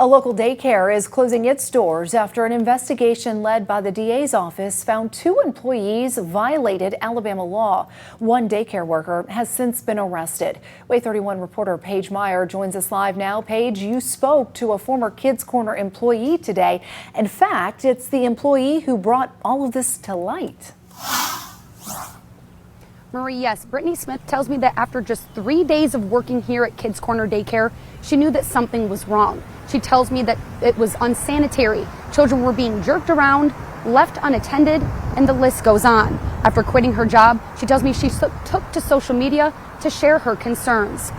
A local daycare is closing its doors after an investigation led by the DA's office found 2 employees violated Alabama law. One daycare worker has since been arrested. WAAY 31 reporter Paige Meyer joins us live now. Paige, you spoke to a former Kids Corner employee today. In fact, it's the employee who brought all of this to light. Marie, yes, Brittany Smith tells me that after just 3 days of working here at Kids Corner Daycare, she knew that something was wrong. She tells me that it was unsanitary. Children were being jerked around, left unattended, and the list goes on. After quitting her job, she tells me she took to social media to share her concerns.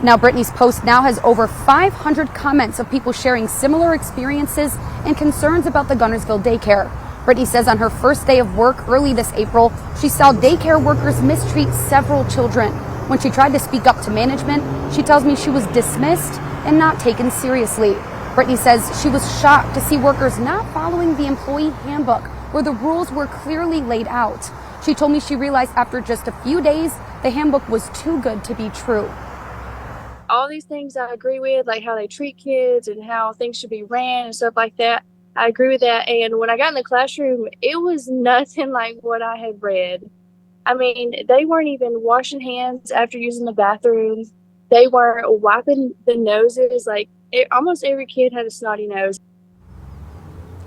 Now, Brittany's post now has over 500 comments of people sharing similar experiences and concerns about the Guntersville daycare. Brittany says on her first day of work early this April, she saw daycare workers mistreat several children. When she tried to speak up to management, she tells me she was dismissed and not taken seriously. Brittany says she was shocked to see workers not following the employee handbook where the rules were clearly laid out. She told me she realized after just a few days, the handbook was too good to be true. All these things I agree with, like how they treat kids and how things should be ran and stuff like that. I agree with that. And when I got in the classroom, it was nothing like what I had read. I mean, they weren't even washing hands after using the bathroom. They weren't wiping the noses. Almost every kid had a snotty nose.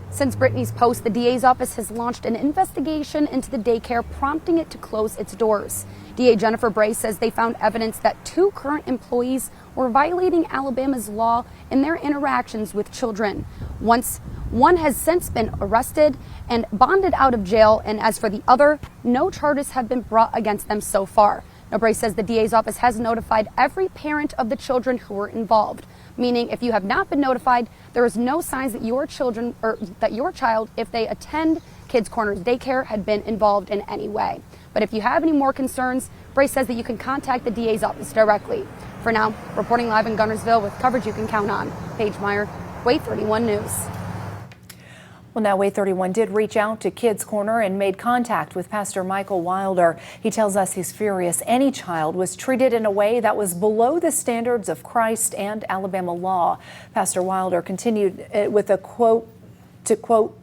Since Brittany's post, the DA's office has launched an investigation into the daycare, prompting it to close its doors. DA Jennifer Bray says they found evidence that 2 current employees were violating Alabama's law in their interactions with children. One has since been arrested and bonded out of jail, and as for the other, no charges have been brought against them so far. Now, Bray says the DA's office has notified every parent of the children who were involved, meaning if you have not been notified, there is no signs that your child, if they attend Kids Corner's daycare, had been involved in any way. But if you have any more concerns, Bray says that you can contact the DA's office directly. For now, reporting live in Guntersville with coverage you can count on, Paige Meyer, WAAY 31 News. Well, now WAAY 31 did reach out to Kids Corner and made contact with Pastor Michael Wilder. He tells us he's furious any child was treated in a way that was below the standards of Christ and Alabama law. Pastor Wilder continued with a quote,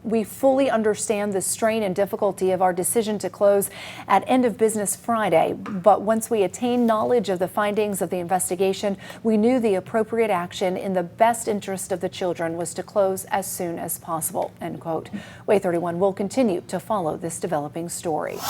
"We fully understand the strain and difficulty of our decision to close at end of business Friday, but once we attained knowledge of the findings of the investigation, we knew the appropriate action in the best interest of the children was to close as soon as possible," end quote. WAAY 31 will continue to follow this developing story.